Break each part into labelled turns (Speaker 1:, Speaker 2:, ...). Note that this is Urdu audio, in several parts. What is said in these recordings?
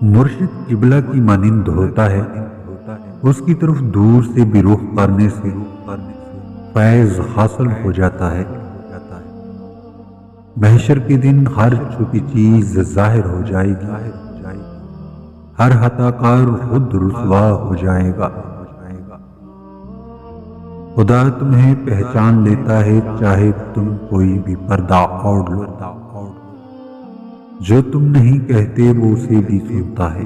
Speaker 1: مرشد قبلہ کی مانند ہوتا ہے، اس کی طرف دور سے بھی رخ کرنے سے فیض حاصل ہو جاتا ہے۔ محشر کے دن ہر چھپی چیز ظاہر ہو جائے گی، ہر خطا کار خود رسوا ہو جائے گا۔ خدا تمہیں پہچان لیتا ہے، چاہے تم کوئی بھی پردہ اوڑھ لو۔ جو تم نہیں کہتے وہ اسے بھی سنتا ہے۔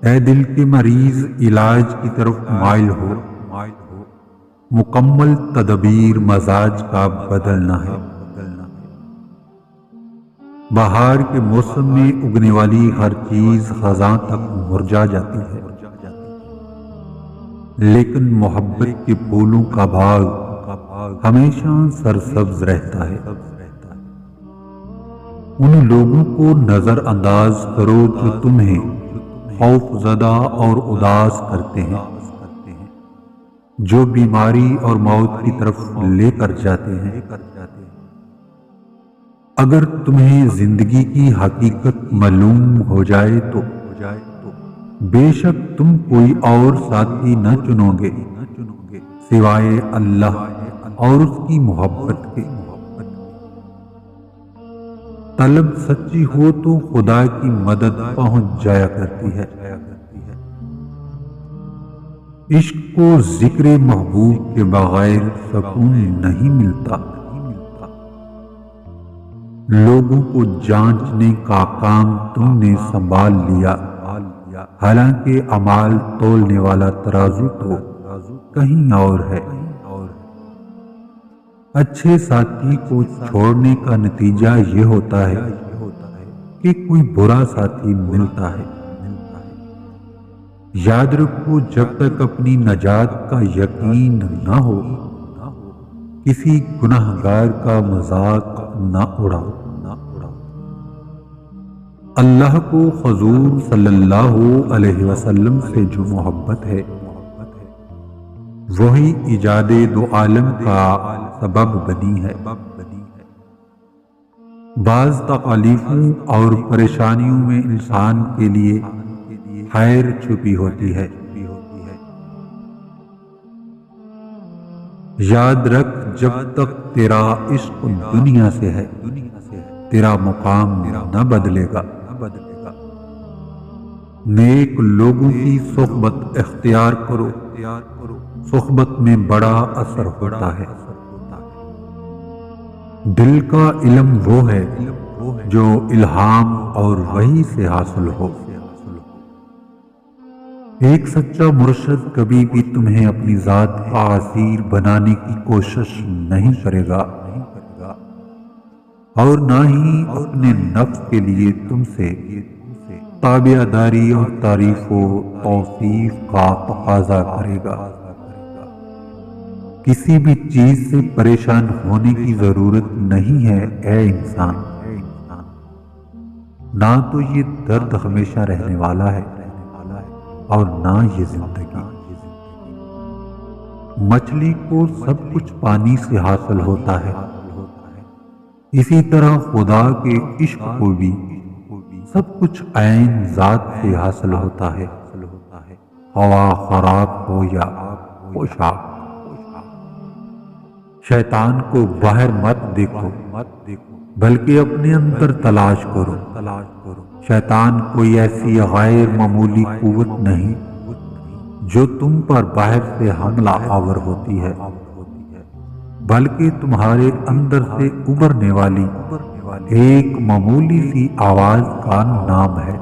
Speaker 1: اے دل کے مریض، علاج کی طرف مائل ہو، مکمل تدبیر مزاج کا بدلنا ہے۔ بہار کے موسم میں اگنے والی ہر چیز خزاں تک مرجھا جاتی ہے، لیکن محبت کے پھولوں کا باغ ہمیشہ سرسبز رہتا ہے۔ ان لوگوں کو نظر انداز کرو جو تمہیں خوف زدہ اور اداس کرتے ہیں، جو بیماری اور موت کی طرف لے کر جاتے ہیں۔ اگر تمہیں زندگی کی حقیقت معلوم ہو جائے تو بے شک تم کوئی اور ساتھی نہ چنو گے سوائے اللہ اور اس کی محبت کے۔ طلب سچی ہو تو خدا کی مدد پہنچ جایا کرتی ہے۔ عشق کو ذکر محبوب کے بغیر سکون نہیں ملتا۔ لوگوں کو جانچنے کا کام تم نے سنبھال لیا، حالانکہ اعمال تولنے والا ترازو تو کہیں اور ہے۔ اچھے ساتھی کو چھوڑنے کا نتیجہ یہ ہوتا ہے کہ کوئی برا ساتھی ملتا ہے۔ یاد رکھو، جب تک اپنی نجات کا یقین نہ ہو، کسی گناہگار کا مذاق نہ اڑاؤ۔ اللہ کو حضور صلی اللہ علیہ وسلم سے جو محبت ہے، وہی ایجاد دو عالم کا سبب بنی ہے۔ بعض تکالیفوں اور پریشانیوں میں انسان کے لیے خیر چھپی ہوتی ہے۔ یاد رکھ، جب تک تیرا عشق دنیا سے ہے، تیرا مقام نہ بدلے گا۔ نیک لوگوں کی صحبت اختیار کرو، صحبت میں بڑا اثر ہوتا ہے۔ دل کا علم وہ ہے جو الہام اور وحی سے حاصل ہو۔ ایک سچا مرشد کبھی بھی تمہیں اپنی ذات کا اسیر بنانے کی کوشش نہیں کرے گا، اور نہ ہی اپنے نفس کے لیے تم سے تابع داری اور تعریف و توصیف کا تقاضا کرے گا۔ کسی بھی چیز سے پریشان ہونے کی ضرورت نہیں ہے اے انسان، نہ تو یہ درد ہمیشہ رہنے والا ہے اور نہ یہ زندگی۔ مچھلی کو سب کچھ پانی سے حاصل ہوتا ہے، اسی طرح خدا کے عشق کو بھی سب کچھ عین ذات سے حاصل ہوتا ہے، ہوا خراب ہو یا پوشاک۔ شیطان کو باہر مت دیکھو، بلکہ اپنے اندر تلاش کرو۔ شیطان کوئی ایسی غیر معمولی قوت نہیں جو تم پر باہر سے حملہ آور ہوتی ہے، بلکہ تمہارے اندر سے ابھرنے والی ایک معمولی سی آواز کا نام ہے۔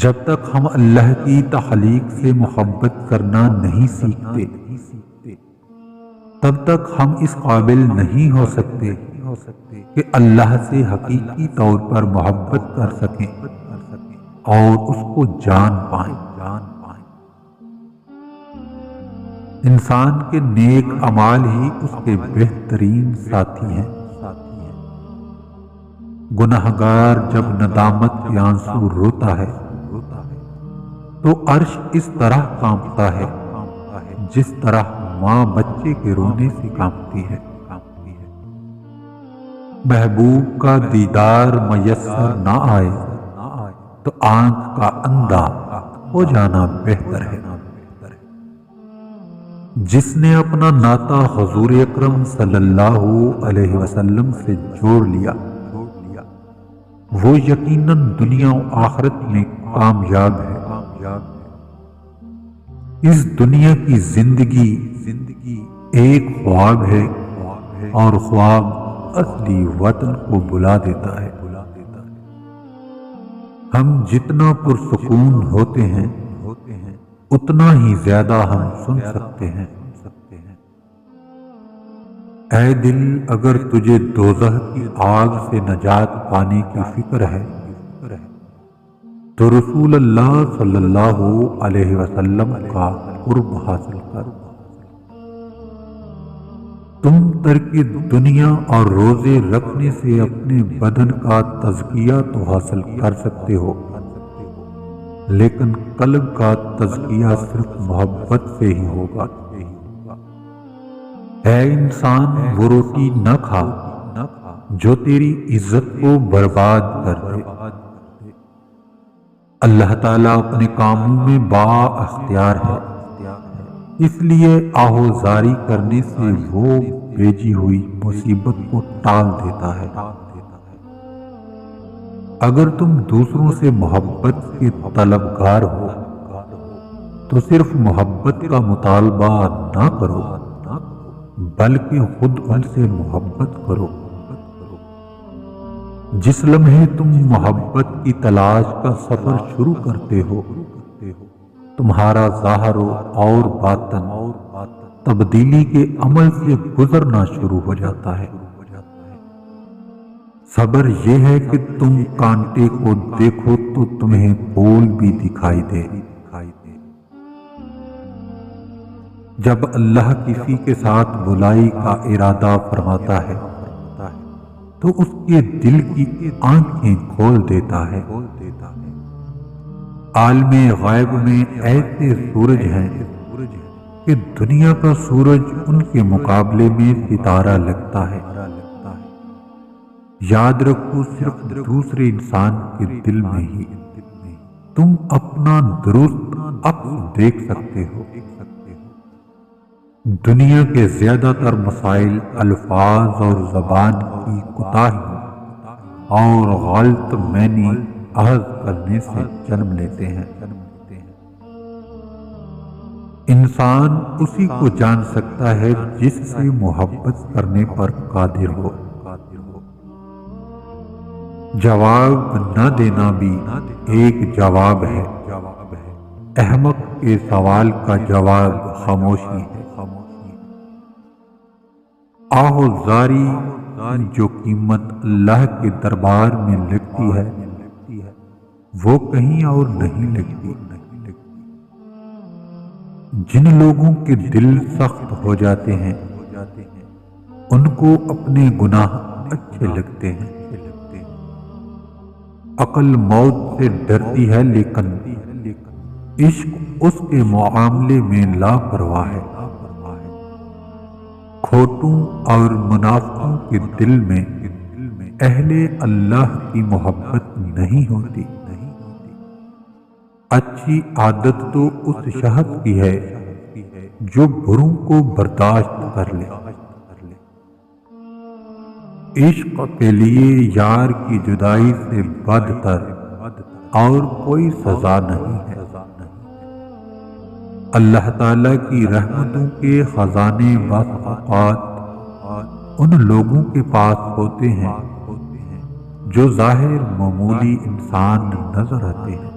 Speaker 1: جب تک ہم اللہ کی تخلیق سے محبت کرنا نہیں سیکھتے، تب تک ہم اس قابل نہیں ہو سکتے کہ اللہ سے حقیقی طور پر محبت کر سکیں اور اس کو جان پائیں۔ انسان کے نیک اعمال ہی اس کے بہترین ساتھی ہیں۔ گناہگار جب ندامت کے آنسو روتا ہے تو عرش اس طرح کانپتا ہے جس طرح ماں بچے کے رونے سے کانپتی ہے۔ محبوب کا دیدار میسر نہ آئے تو آنکھ کا اندھا ہو جانا بہتر ہے۔ جس نے اپنا ناطہ حضور اکرم صلی اللہ علیہ وسلم سے جوڑ لیا وہ یقیناً دنیا و آخرت میں کامیاب ہے۔ اس دنیا کی زندگی ایک خواب ہے اور خواب اصلی وطن کو بلا دیتا ہے۔ ہم جتنا پرسکون ہوتے ہیں اتنا ہی زیادہ ہم سن سکتے ہیں۔ اے دل، اگر تجھے دوزخ کی آگ سے نجات پانے کی فکر ہے تو رسول اللہ صلی اللہ علیہ وسلم کا قرب حاصل کر۔ تم ترک دنیا اور روزے رکھنے سے اپنے بدن کا تزکیہ تو حاصل کر سکتے ہو، لیکن قلب کا تزکیہ صرف محبت سے ہی ہوگا۔ اے انسان، وہ روٹی نہ کھا جو تیری عزت کو برباد کر دے۔ اللہ تعالیٰ اپنے کاموں میں با اختیار ہے، اس لیے آہوزاری کرنے سے وہ بھیجی ہوئی مصیبت کو ٹال دیتا ہے۔ اگر تم دوسروں سے محبت کے طلبگار ہو تو صرف محبت کا مطالبہ نہ کرو بلکہ خود ان سے محبت کرو۔ جس لمحے تم محبت کی تلاش کا سفر شروع کرتے ہو تمہارا ظاہر اور باطن تبدیلی کے عمل سے گزرنا شروع ہو جاتا ہے۔ صبر یہ ہے کہ تم کانٹے کو دیکھو تو تمہیں پھول بھی دکھائی دے۔ جب اللہ کسی کے ساتھ بلائی کا ارادہ فرماتا ہے تو اس کے دل کی آنکھیں کھول دیتا ہے۔ عالم غیب میں ایسے سورج ہیں کہ دنیا کا سورج ان کے مقابلے میں ستارہ لگتا ہے۔ یاد رکھو، صرف دوسرے انسان کے دل میں ہی تم اپنا درست عکس دیکھ سکتے ہو۔ دنیا کے زیادہ تر مسائل الفاظ اور زبان کی کوتاہی اور غلط معنی اخذ کرنے سے جنم لیتے ہیں۔ انسان اسی کو جان سکتا ہے جس سے محبت کرنے پر قادر ہو۔ جواب نہ دینا بھی ایک جواب ہے۔ احمق کے سوال کا جواب خاموشی ہے۔ آہوزاری جو قیمت اللہ کے دربار میں لگتی ہے وہ کہیں اور نہیں لگتی۔ جن لوگوں کے دل سخت ہو جاتے ہیں ان کو اپنے گناہ اچھے لگتے ہیں۔ عقل موت سے ڈرتی ہے لیکن عشق اس کے معاملے میں لاپرواہ ہے۔ کھوٹوں اور منافقوں کے دل میں اہل اللہ کی محبت نہیں ہوتی۔ اچھی عادت تو اس شخص کی ہے جو بروں کو برداشت کر لے۔ عشق کے لیے یار کی جدائی سے بدتر اور کوئی سزا نہیں ہے۔ اللہ تعالیٰ کی رحمتوں کے خزانے بعض اوقات ان لوگوں کے پاس ہوتے ہیں جو ظاہر معمولی انسان نظر آتے ہیں۔